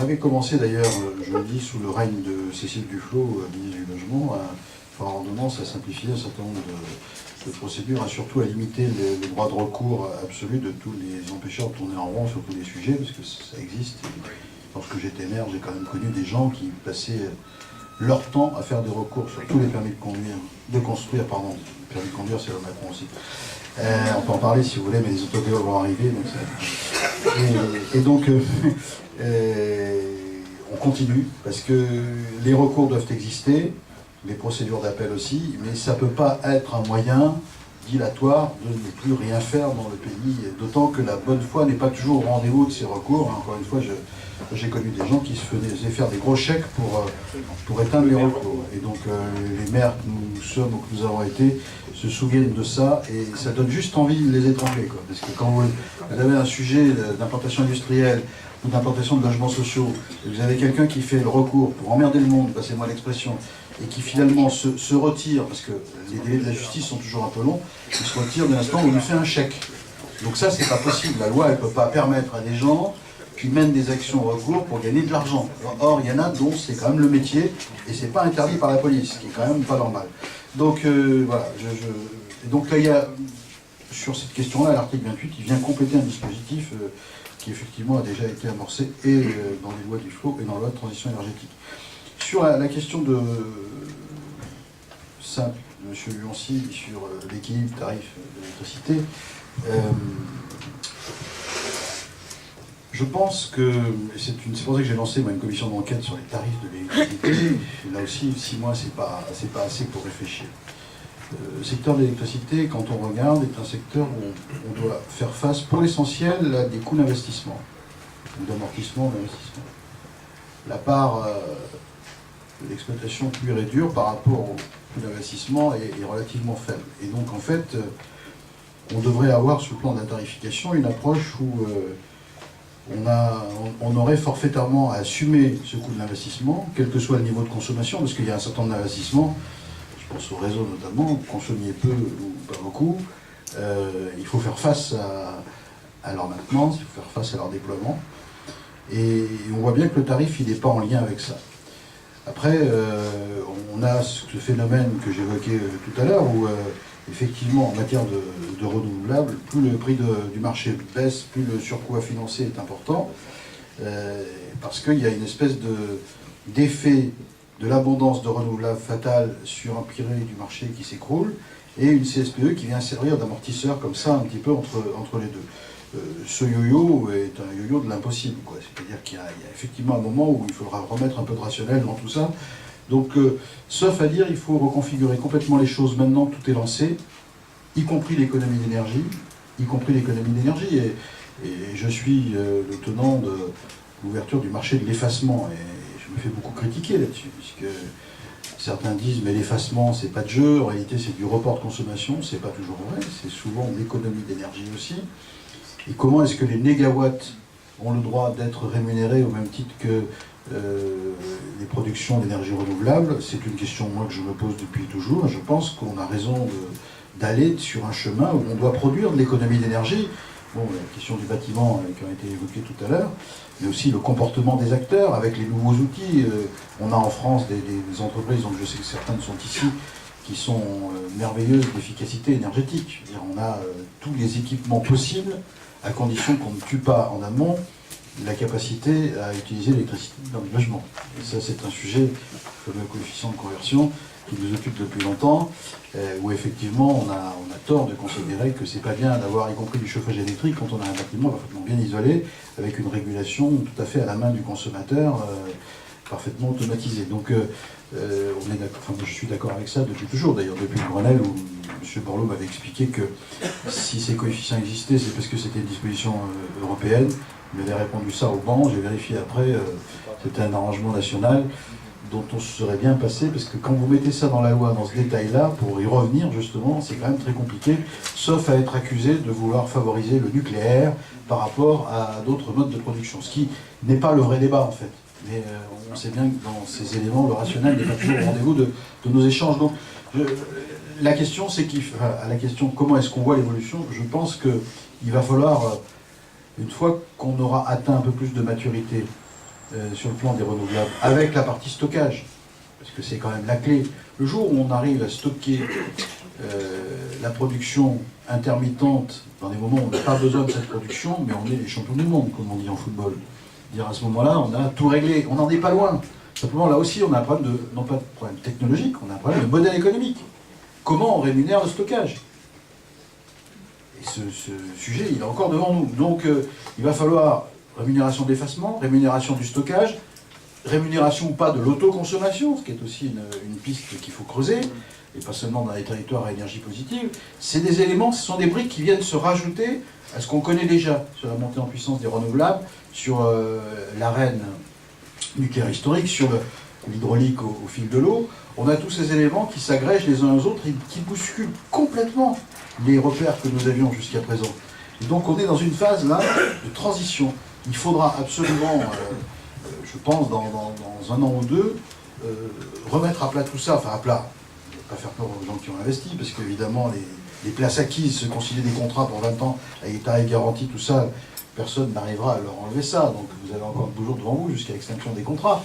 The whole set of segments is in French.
avait commencé d'ailleurs, je le dis, sous le règne de Cécile Duflot, ministre du Logement, par ordonnance à simplifier un certain nombre de procédures, et surtout à limiter le droit de recours absolu de tous les empêcheurs de tourner en rond sur tous les sujets, parce que ça existe. Et lorsque j'étais maire, j'ai quand même connu des gens qui passaient leur temps à faire des recours sur tous les permis de construire, pardon. Le permis de conduire, c'est le Macron aussi. On peut en parler si vous voulez, mais les autotéos vont arriver. Donc on continue, parce que les recours doivent exister, les procédures d'appel aussi, mais ça ne peut pas être un moyen dilatoire de ne plus rien faire dans le pays, d'autant que la bonne foi n'est pas toujours au rendez-vous de ces recours. Encore une fois, j'ai connu des gens qui se faisaient faire des gros chèques pour éteindre les recours. Et donc les maires que nous sommes ou que nous avons été se souviennent de ça, et ça donne juste envie de les étrangler, quoi. Parce que quand vous avez un sujet d'implantation industrielle ou d'implantation de logements sociaux, et vous avez quelqu'un qui fait le recours pour emmerder le monde, passez-moi l'expression, et qui finalement se retire, parce que les délais de la justice sont toujours un peu longs, il se retire de l'instant où on lui fait un chèque. Donc ça, c'est pas possible. La loi, elle ne peut pas permettre à des gens qui mènent des actions en recours pour gagner de l'argent. Or, il y en a dont c'est quand même le métier, et c'est pas interdit par la police, ce qui est quand même pas normal. Donc voilà, et donc là, il y a, sur cette question-là, l'article 28, il vient compléter un dispositif qui effectivement a déjà été amorcé et dans les lois du FLO et dans la loi de transition énergétique. Sur la question de simple de M. Lioncy sur l'équilibre tarif de l'électricité, je pense que c'est pour ça que j'ai lancé une commission d'enquête sur les tarifs de l'électricité. Là aussi, 6 mois, c'est pas assez pour réfléchir. Le secteur de l'électricité, quand on regarde, est un secteur où on doit faire face, pour l'essentiel, à des coûts d'investissement, ou d'amortissement d'investissement. La part de l'exploitation pure et dure par rapport au coût d'investissement est relativement faible. Et donc, en fait, on devrait avoir, sur le plan de la tarification, une approche où on aurait forfaitairement à assumer ce coût de l'investissement, quel que soit le niveau de consommation, parce qu'il y a un certain nombre d'investissements, je pense au réseau notamment, consommiez peu ou pas beaucoup, il faut faire face à leur maintenance, il faut faire face à leur déploiement, et on voit bien que le tarif, il n'est pas en lien avec ça. Après, on a ce phénomène que j'évoquais tout à l'heure, où effectivement, en matière de renouvelables, plus le prix du marché baisse, plus le surcoût à financer est important, parce qu'il y a une espèce d'effet de l'abondance de renouvelables fatale sur un prix du marché qui s'écroule, et une CSPE qui vient servir d'amortisseur comme ça, un petit peu entre les deux. Ce yo-yo est un yo-yo de l'impossible, quoi. C'est-à-dire qu'il y a effectivement un moment où il faudra remettre un peu de rationnel dans tout ça. Donc, sauf à dire, il faut reconfigurer complètement les choses maintenant, tout est lancé, y compris l'économie d'énergie, et je suis le tenant de l'ouverture du marché de l'effacement, et je me fais beaucoup critiquer là-dessus, puisque certains disent, mais l'effacement, c'est pas de jeu, en réalité, c'est du report de consommation, c'est pas toujours vrai, c'est souvent de l'économie d'énergie aussi. Et comment est-ce que les négawatts ont le droit d'être rémunérés au même titre que les productions d'énergie renouvelable? C'est une question, moi, que je me pose depuis toujours, et je pense qu'on a raison d'aller sur un chemin où on doit produire de l'économie d'énergie. Bon, la question du bâtiment qui a été évoquée tout à l'heure, mais aussi le comportement des acteurs avec les nouveaux outils. On a en France des entreprises, donc je sais que certaines sont ici, qui sont merveilleuses d'efficacité énergétique. C'est-à-dire, on a tous les équipements possibles, à condition qu'on ne tue pas en amont la capacité à utiliser l'électricité dans le logement. Et ça, c'est un sujet, le fameux coefficient de conversion, qui nous occupe depuis longtemps, où effectivement on a tort de considérer que c'est pas bien d'avoir y compris du chauffage électrique quand on a un bâtiment parfaitement bien isolé, avec une régulation tout à fait à la main du consommateur, parfaitement automatisée. Donc on est d'accord, enfin, je suis d'accord avec ça depuis toujours, d'ailleurs depuis le Grenelle où M. Borloo m'avait expliqué que si ces coefficients existaient, c'est parce que c'était une disposition européenne. Il m'avait répondu ça au banc, j'ai vérifié après, c'était un arrangement national dont on se serait bien passé, parce que quand vous mettez ça dans la loi, dans ce détail-là, pour y revenir justement, c'est quand même très compliqué, sauf à être accusé de vouloir favoriser le nucléaire par rapport à d'autres modes de production, ce qui n'est pas le vrai débat en fait. Mais on sait bien que dans ces éléments, le rationnel n'est pas toujours au rendez-vous de nos échanges. Donc la question, c'est à la question comment est-ce qu'on voit l'évolution, je pense qu'il va falloir, une fois qu'on aura atteint un peu plus de maturité sur le plan des renouvelables, avec la partie stockage, parce que c'est quand même la clé. Le jour où on arrive à stocker la production intermittente dans des moments où on n'a pas besoin de cette production, mais on est les champions du monde, comme on dit en football. Dire à ce moment-là, on a tout réglé, on n'en est pas loin. Simplement, là aussi, on a un problème de, non pas de problème technologique, on a un problème de modèle économique. Comment on rémunère le stockage? Et ce sujet, il est encore devant nous. Donc, il va falloir rémunération de l'effacement, rémunération du stockage, rémunération ou pas de l'autoconsommation, ce qui est aussi une piste qu'il faut creuser, et pas seulement dans les territoires à énergie positive. C'est des éléments, ce sont des briques qui viennent se rajouter à ce qu'on connaît déjà sur la montée en puissance des renouvelables, sur l'arène nucléaire historique, sur l'hydraulique au fil de l'eau. On a tous ces éléments qui s'agrègent les uns aux autres et qui bousculent complètement les repères que nous avions jusqu'à présent. Et donc on est dans une phase là de transition. Il faudra absolument, je pense, dans un an ou deux, remettre à plat tout ça, enfin à plat, pas faire peur aux gens qui ont investi, parce qu'évidemment les places acquises, se concilier des contrats pour 20 ans avec tarifs garantis, tout ça, personne n'arrivera à leur enlever ça. Donc vous avez encore 2 jours devant vous jusqu'à l'extinction des contrats.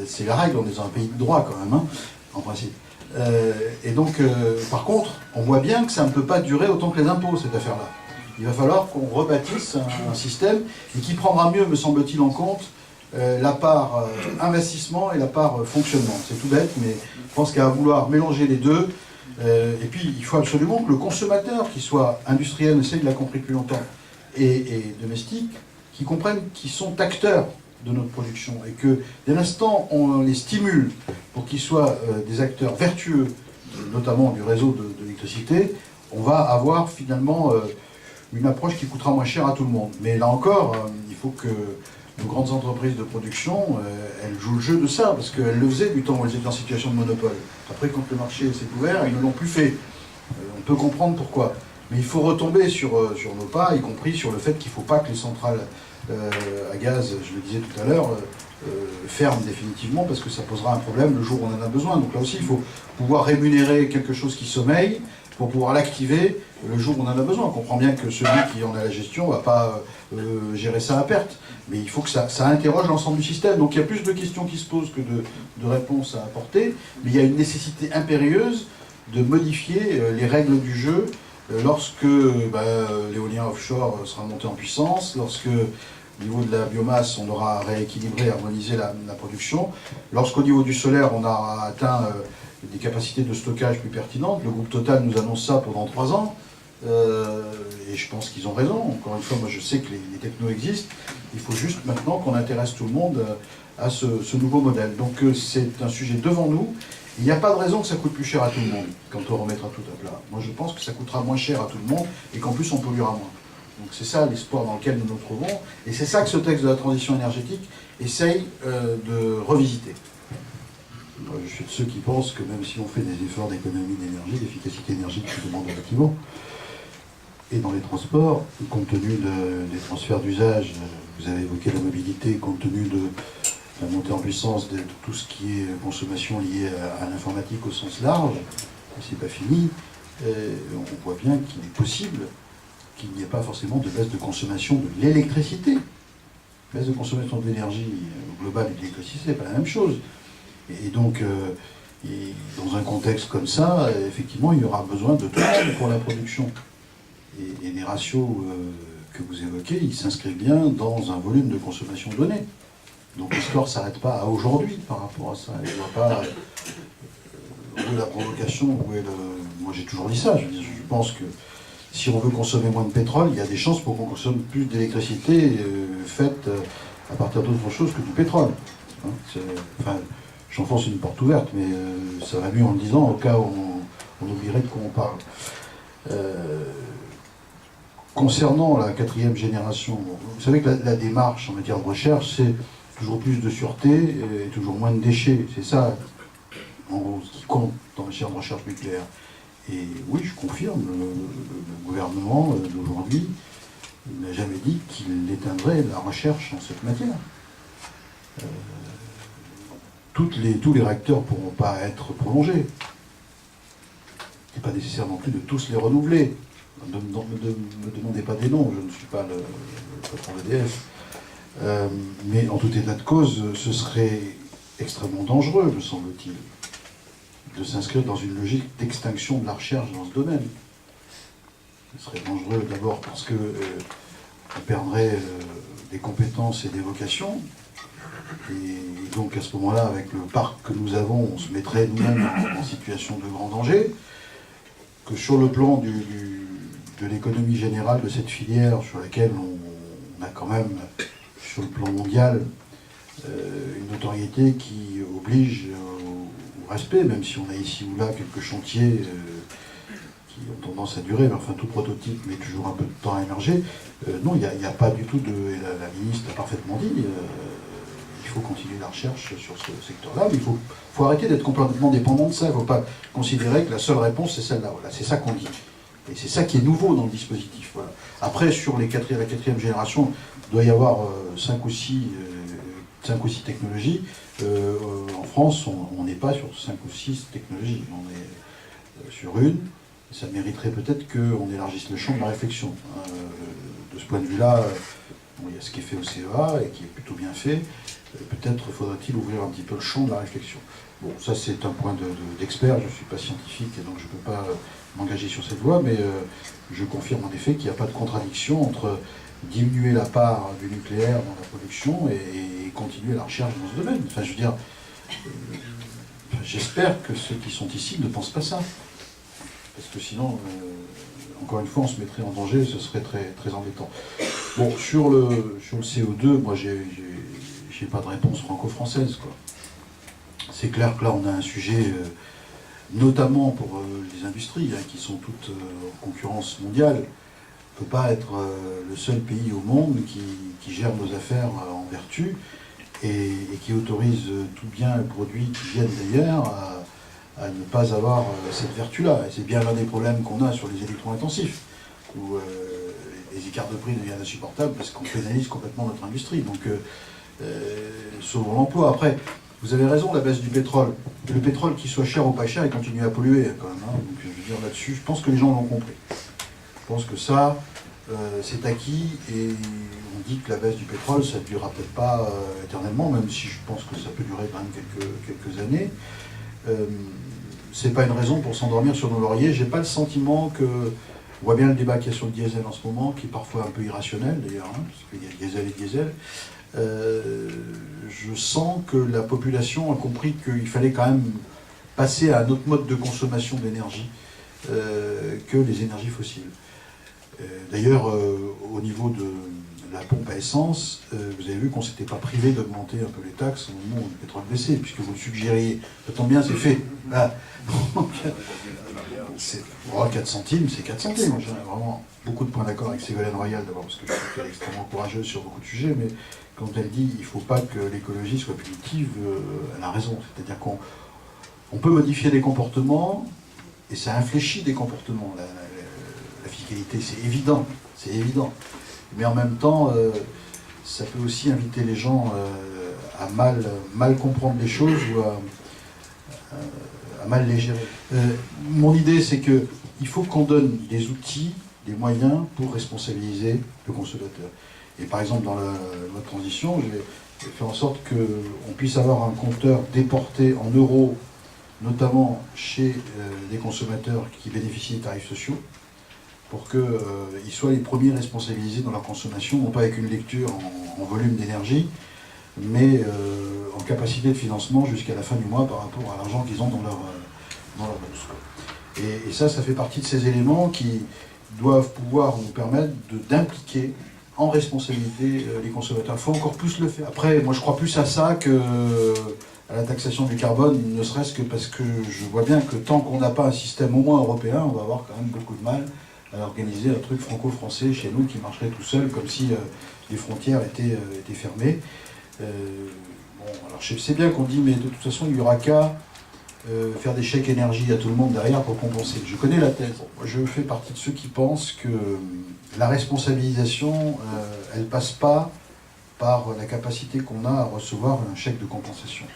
C'est la règle, on est dans un pays de droit quand même, hein, en principe. Et donc, par contre, on voit bien que ça ne peut pas durer autant que les impôts, cette affaire-là. Il va falloir qu'on rebâtisse un système et qui prendra mieux, me semble-t-il, en compte la part investissement et la part fonctionnement. C'est tout bête, mais je pense qu'à vouloir mélanger les deux, et puis il faut absolument que le consommateur, qui soit industriel, on essaye de l'a compris depuis longtemps, et domestique, qui comprennent qu'ils sont acteurs de notre production, et que dès l'instant on les stimule pour qu'ils soient des acteurs vertueux, notamment du réseau de l'électricité, on va avoir finalement une approche qui coûtera moins cher à tout le monde. Mais là encore, il faut que nos grandes entreprises de production, elles jouent le jeu de ça, parce qu'elles le faisaient du temps où elles étaient en situation de monopole. Après, quand le marché s'est ouvert, ils ne l'ont plus fait. On peut comprendre pourquoi. Mais il faut retomber sur nos pas, y compris sur le fait qu'il ne faut pas que les centrales à gaz, je le disais tout à l'heure, ferment définitivement, parce que ça posera un problème le jour où on en a besoin. Donc là aussi, il faut pouvoir rémunérer quelque chose qui sommeille pour pouvoir l'activer le jour où on en a besoin. On comprend bien que celui qui en a la gestion ne va pas gérer ça à perte. Mais il faut que ça interroge l'ensemble du système. Donc il y a plus de questions qui se posent que de réponses à apporter. Mais il y a une nécessité impérieuse de modifier les règles du jeu lorsque l'éolien offshore sera monté en puissance, lorsque au niveau de la biomasse, on aura rééquilibré, harmonisé la production, lorsqu'au niveau du solaire, on aura atteint des capacités de stockage plus pertinentes. Le groupe Total nous annonce ça pendant 3 ans, et je pense qu'ils ont raison. Encore une fois, moi je sais que les technos existent, il faut juste maintenant qu'on intéresse tout le monde à ce nouveau modèle. Donc c'est un sujet devant nous. Il n'y a pas de raison que ça coûte plus cher à tout le monde quand on remettra tout à plat. Moi je pense que ça coûtera moins cher à tout le monde et qu'en plus on polluera moins. Donc c'est ça l'espoir dans lequel nous nous trouvons, et c'est ça que ce texte de la transition énergétique essaye de revisiter. Moi, je suis de ceux qui pensent que même si on fait des efforts d'économie d'énergie, d'efficacité énergétique se demande des bâtiments, et dans les transports, compte tenu des transferts d'usage, vous avez évoqué la mobilité, compte tenu de la montée en puissance de tout ce qui est consommation liée à l'informatique au sens large, c'est pas fini, on voit bien qu'il est possible qu'il n'y ait pas forcément de baisse de consommation de l'électricité. Baisse de consommation de l'énergie globale et de l'électricité, c'est pas la même chose. Et donc, dans un contexte comme ça, effectivement, il y aura besoin de tout le monde pour la production. Et les ratios que vous évoquez, ils s'inscrivent bien dans un volume de consommation donné. Donc l'histoire ne s'arrête pas à aujourd'hui par rapport à ça. Il ne voit pas où est la provocation, où est le... Moi j'ai toujours dit ça, je pense que si on veut consommer moins de pétrole, il y a des chances pour qu'on consomme plus d'électricité faite à partir d'autre chose que du pétrole. Hein, enfin, j'enfonce une porte ouverte, mais ça va mieux en le disant, au cas où on oublierait de quoi on parle. Concernant la 4e génération, vous savez que la démarche en matière de recherche, c'est toujours plus de sûreté et toujours moins de déchets. C'est ça, en gros, ce qui compte dans la chaire de recherche nucléaire. Et oui, je confirme, le gouvernement d'aujourd'hui n'a jamais dit qu'il éteindrait la recherche en cette matière. Tous les réacteurs ne pourront pas être prolongés. Il n'est pas nécessaire non plus de tous les renouveler. Ne me demandez pas des noms, je ne suis pas le patron d'EDF. Mais en tout état de cause, ce serait extrêmement dangereux, me semble-t-il, de s'inscrire dans une logique d'extinction de la recherche dans ce domaine. Ce serait dangereux d'abord parce que on perdrait des compétences et des vocations. Et donc à ce moment-là, avec le parc que nous avons, on se mettrait nous-mêmes en situation de grand danger. Que sur le plan de l'économie générale de cette filière, sur laquelle on a quand même, sur le plan mondial, une notoriété qui oblige au respect, même si on a ici ou là quelques chantiers qui ont tendance à durer, mais enfin tout prototype met toujours un peu de temps à émerger. Non, il n'y a pas du tout de... La ministre a parfaitement dit, il faut continuer la recherche sur ce secteur-là, mais il faut arrêter d'être complètement dépendant de ça. Il ne faut pas considérer que la seule réponse, c'est celle-là. Voilà, c'est ça qu'on dit. Et c'est ça qui est nouveau dans le dispositif. Voilà. Après, sur la quatrième génération, il doit y avoir 5 ou 6 technologies. En France, on n'est pas sur 5 ou 6 technologies. On est sur une. Ça mériterait peut-être qu'on élargisse le champ de la réflexion. De ce point de vue-là, il y a ce qui est fait au CEA et qui est plutôt bien fait. Peut-être faudrait-il ouvrir un petit peu le champ de la réflexion. Bon, ça c'est un point d'expert, je ne suis pas scientifique et donc je ne peux pas m'engager sur cette voie, mais je confirme en effet qu'il n'y a pas de contradiction entre diminuer la part du nucléaire dans la production et continuer la recherche dans ce domaine. Enfin, je veux dire, j'espère que ceux qui sont ici ne pensent pas ça. Parce que sinon, encore une fois, on se mettrait en danger, ce serait très, très embêtant. Bon, sur le CO2, moi, j'ai pas de réponse franco-française, quoi. C'est clair que là, on a un sujet, notamment pour les industries, qui sont toutes en concurrence mondiale. On ne peut pas être le seul pays au monde qui gère nos affaires en vertu et qui autorise tout bien et produit qui viennent d'ailleurs à ne pas avoir cette vertu-là. Et c'est bien l'un des problèmes qu'on a sur les électro-intensifs, où les écarts de prix deviennent insupportables parce qu'on pénalise complètement notre industrie. Donc, sauvons l'emploi. Après, vous avez raison, la baisse du pétrole. Le pétrole, qu'il soit cher ou pas cher, il continue à polluer quand même. Hein. Donc, je veux dire là-dessus, je pense que les gens l'ont compris. Je pense que ça, c'est acquis et on dit que la baisse du pétrole, ça ne durera peut-être pas éternellement, même si je pense que ça peut durer quand même quelques années. C'est pas une raison pour s'endormir sur nos lauriers. J'ai pas le sentiment que... On voit bien le débat qu'il y a sur le diesel en ce moment, qui est parfois un peu irrationnel d'ailleurs, hein, parce qu'il y a diesel et diesel. Je sens que la population a compris qu'il fallait quand même passer à un autre mode de consommation d'énergie que les énergies fossiles. D'ailleurs, au niveau de la pompe à essence, vous avez vu qu'on ne s'était pas privé d'augmenter un peu les taxes au moment où le pétrole baissait, puisque vous le suggériez. Ça tombe bien, c'est fait. Ah. 4 centimes, c'est 4 centimes. J'ai vraiment beaucoup de points d'accord avec Ségolène Royal, d'abord, parce que je trouve qu'elle est extrêmement courageuse sur beaucoup de sujets, mais quand elle dit qu'il ne faut pas que l'écologie soit punitive, elle a raison. C'est-à-dire qu'on peut modifier des comportements, et ça infléchit des comportements. La fiscalité, c'est évident. Mais en même temps, ça peut aussi inviter les gens à mal comprendre les choses ou à mal les gérer. Mon idée, c'est qu'il faut qu'on donne des outils, des moyens pour responsabiliser le consommateur. Et par exemple, dans la loi de transition, j'ai fait en sorte qu'on puisse avoir un compteur déporté en euros, notamment chez les consommateurs qui bénéficient des tarifs sociaux, pour qu'ils soient les premiers responsabilisés dans leur consommation, non pas avec une lecture en volume d'énergie, mais en capacité de financement jusqu'à la fin du mois par rapport à l'argent qu'ils ont dans leur bourse. Et ça fait partie de ces éléments qui doivent pouvoir nous permettre d'impliquer en responsabilité les consommateurs. Il faut encore plus le faire. Après, moi je crois plus à ça qu'à la taxation du carbone, ne serait-ce que parce que je vois bien que tant qu'on n'a pas un système au moins européen, on va avoir quand même beaucoup de mal à organiser un truc franco-français chez nous qui marcherait tout seul, comme si les frontières étaient fermées. Alors je sais bien qu'on dit, mais de toute façon, il n'y aura qu'à faire des chèques énergie à tout le monde derrière pour compenser. Je connais la thèse. Je fais partie de ceux qui pensent que la responsabilisation, elle passe pas par la capacité qu'on a à recevoir un chèque de compensation.